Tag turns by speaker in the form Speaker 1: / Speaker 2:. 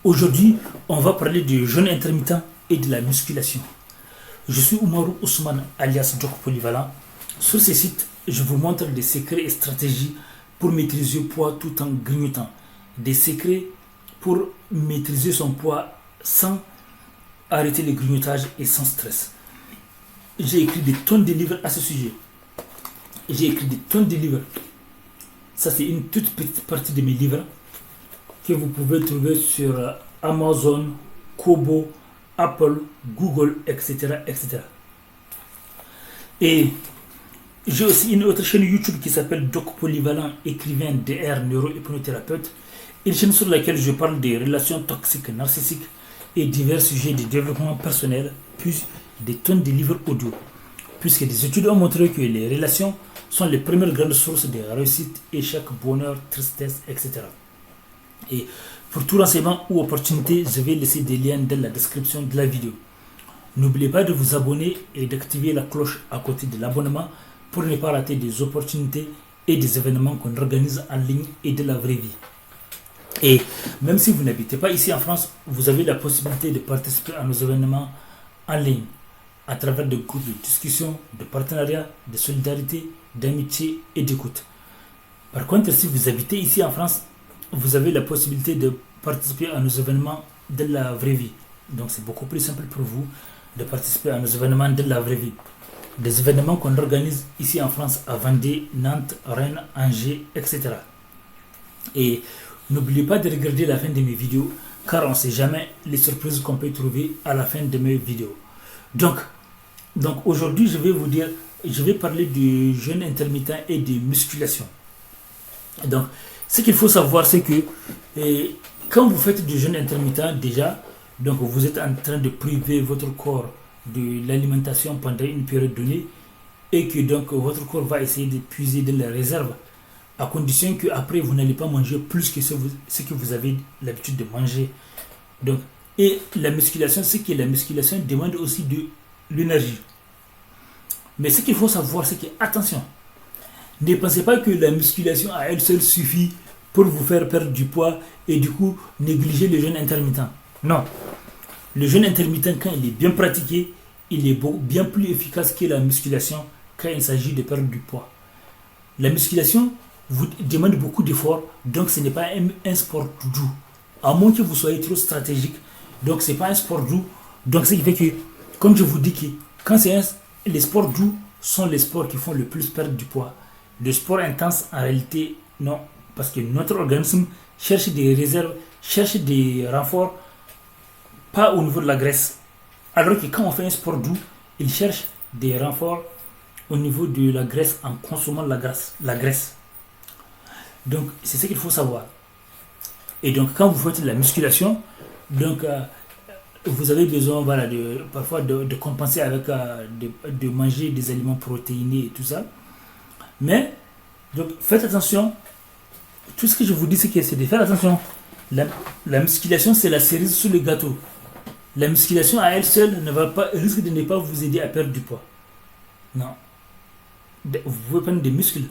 Speaker 1: Aujourd'hui, on va parler du jeûne intermittent et de la musculation. Je suis Oumarou Ousmane alias Doc Polyvalent. Sur ce site, je vous montre des secrets et stratégies pour maîtriser le poids tout en grignotant. Des secrets pour maîtriser son poids sans arrêter le grignotage et sans stress. J'ai écrit des tonnes de livres à ce sujet. Ça, c'est une toute petite partie de mes livres que vous pouvez trouver sur Amazon, Kobo, Apple, Google, etc. etc. Et j'ai aussi une autre chaîne YouTube qui s'appelle Doc Polyvalent, écrivain DR, neurohypnothérapeute. Une chaîne sur laquelle je parle des relations toxiques, narcissiques et divers sujets de développement personnel, plus des tonnes de livres audio. Puisque des études ont montré que les relations sont les premières grandes sources de réussite, échec, bonheur, tristesse, etc. Et pour tout renseignement ou opportunité, je vais laisser des liens dans la description de la vidéo. N'oubliez pas de vous abonner et d'activer la cloche à côté de l'abonnement pour ne pas rater des opportunités et des événements qu'on organise en ligne et de la vraie vie. Et même si vous n'habitez pas ici en France, vous avez la possibilité de participer à nos événements en ligne à travers des groupes de discussion, de partenariat, de solidarité, d'amitié et d'écoute. Par contre, si vous habitez ici en France, vous avez la possibilité de participer à nos événements de la vraie vie. Donc c'est beaucoup plus simple pour vous de participer à nos événements de la vraie vie. Des événements qu'on organise ici en France à Vendée, Nantes, Rennes, Angers, etc. Et n'oubliez pas de regarder la fin de mes vidéos, car on ne sait jamais les surprises qu'on peut trouver à la fin de mes vidéos. Donc aujourd'hui, je vais parler du jeûne intermittent et de musculation. Donc, ce qu'il faut savoir, c'est que quand vous faites du jeûne intermittent, déjà, donc vous êtes en train de priver votre corps de l'alimentation pendant une période donnée et que donc votre corps va essayer de puiser de la réserve à condition qu'après vous n'allez pas manger plus que ce que vous avez l'habitude de manger. Donc, et la musculation, c'est que la musculation demande aussi de l'énergie. Mais ce qu'il faut savoir, c'est que, attention, ne pensez pas que la musculation à elle seule suffit pour vous faire perdre du poids et du coup négliger le jeûne intermittent. Non. Le jeûne intermittent, quand il est bien pratiqué, il est bien plus efficace que la musculation quand il s'agit de perdre du poids. La musculation vous demande beaucoup d'efforts, donc ce n'est pas un sport doux. À moins que vous soyez trop stratégique, donc ce n'est pas un sport doux. Donc ce qui fait que, comme je vous dis que quand les sports doux sont les sports qui font le plus perdre du poids. Le sport intense, en réalité, non. Parce que notre organisme cherche des réserves, cherche des renforts, pas au niveau de la graisse. Alors que quand on fait un sport doux, il cherche des renforts au niveau de la graisse en consommant la graisse. Donc, c'est ce qu'il faut savoir. Et donc, quand vous faites de la musculation, donc, vous avez besoin parfois de compenser avec de manger des aliments protéinés et tout ça. Mais, donc, faites attention. Tout ce que je vous dis, c'est de faire attention. La musculation, c'est la cerise sur le gâteau. La musculation à elle seule risque de ne pas vous aider à perdre du poids. Non. Vous pouvez prendre des muscles,